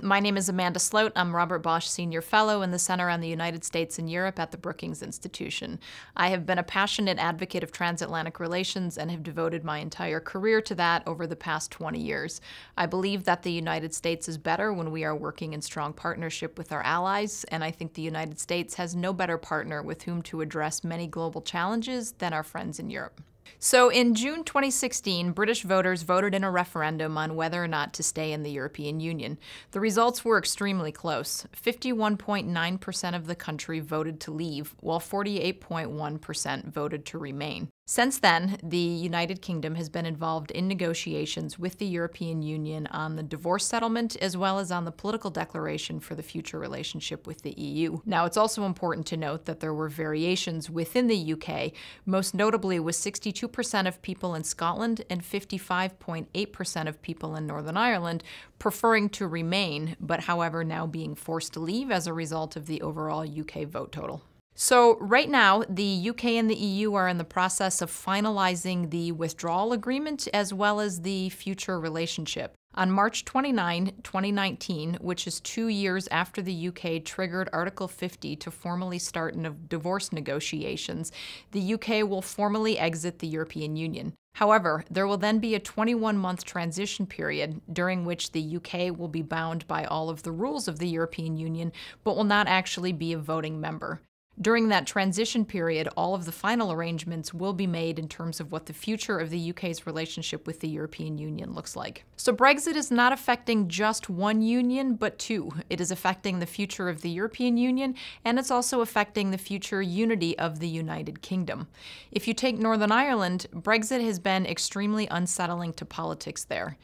My name is Amanda Sloat. I'm Robert Bosch Senior Fellow in the Center on the United States and Europe at the Brookings Institution. I have been a passionate advocate of transatlantic relations and have devoted my entire career to that over the past 20 years. I believe that the United States is better when we are working in strong partnership with our allies, and I think the United States has no better partner with whom to address many global challenges than our friends in Europe. So in June 2016, British voters voted in a referendum on whether or not to stay in the European Union. The results were extremely close. 51.9% of the country voted to leave, while 48.1% voted to remain. Since then, the United Kingdom has been involved in negotiations with the European Union on the divorce settlement as well as on the political declaration for the future relationship with the EU. Now, it's also important to note that there were variations within the UK, most notably with 62% of people in Scotland and 55.8% of people in Northern Ireland preferring to remain, but however now being forced to leave as a result of the overall UK vote total. So right now, the UK and the EU are in the process of finalizing the withdrawal agreement as well as the future relationship. On March 29, 2019, which is 2 years after the UK triggered Article 50 to formally start divorce negotiations, the UK will formally exit the European Union. However, there will then be a 21-month transition period during which the UK will be bound by all of the rules of the European Union, but will not actually be a voting member. During that transition period, all of the final arrangements will be made in terms of what the future of the UK's relationship with the European Union looks like. So Brexit is not affecting just one union, but two. It is affecting the future of the European Union, and it's also affecting the future unity of the United Kingdom. If you take Northern Ireland, Brexit has been extremely unsettling to politics there.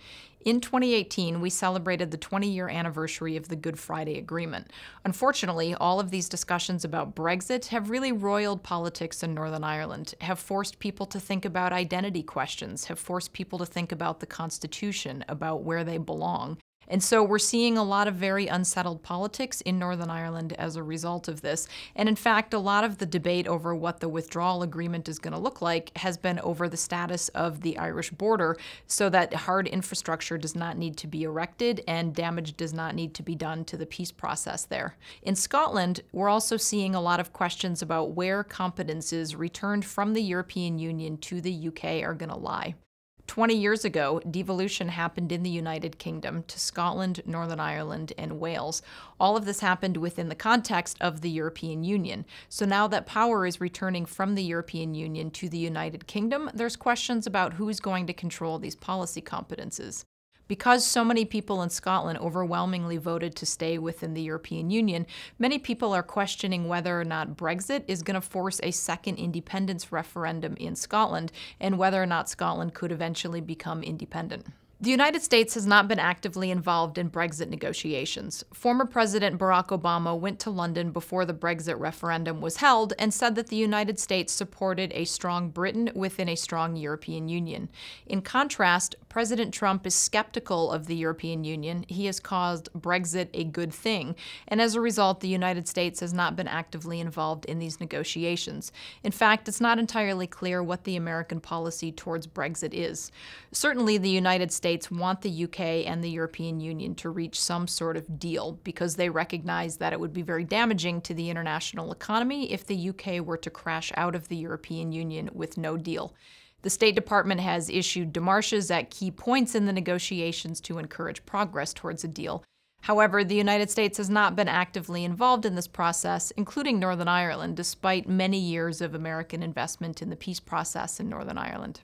In 2018, we celebrated the 20-year anniversary of the Good Friday Agreement. Unfortunately, all of these discussions about Brexit have really roiled politics in Northern Ireland, have forced people to think about identity questions, have forced people to think about the Constitution, about where they belong. And so we're seeing a lot of very unsettled politics in Northern Ireland as a result of this. And in fact, a lot of the debate over what the withdrawal agreement is going to look like has been over the status of the Irish border so that hard infrastructure does not need to be erected and damage does not need to be done to the peace process there. In Scotland, we're also seeing a lot of questions about where competences returned from the European Union to the UK are going to lie. 20 years ago, devolution happened in the United Kingdom to Scotland, Northern Ireland, and Wales. All of this happened within the context of the European Union. So now that power is returning from the European Union to the United Kingdom, there's questions about who's going to control these policy competences. Because so many people in Scotland overwhelmingly voted to stay within the European Union, many people are questioning whether or not Brexit is going to force a second independence referendum in Scotland and whether or not Scotland could eventually become independent. The United States has not been actively involved in Brexit negotiations. Former President Barack Obama went to London before the Brexit referendum was held and said that the United States supported a strong Britain within a strong European Union. In contrast, President Trump is skeptical of the European Union. He has caused Brexit a good thing, and as a result, the United States has not been actively involved in these negotiations. In fact, it's not entirely clear what the American policy towards Brexit is. Certainly, the United States want the UK and the European Union to reach some sort of deal because they recognize that it would be very damaging to the international economy if the UK were to crash out of the European Union with no deal. The State Department has issued démarches at key points in the negotiations to encourage progress towards a deal. However, the United States has not been actively involved in this process, including Northern Ireland, despite many years of American investment in the peace process in Northern Ireland.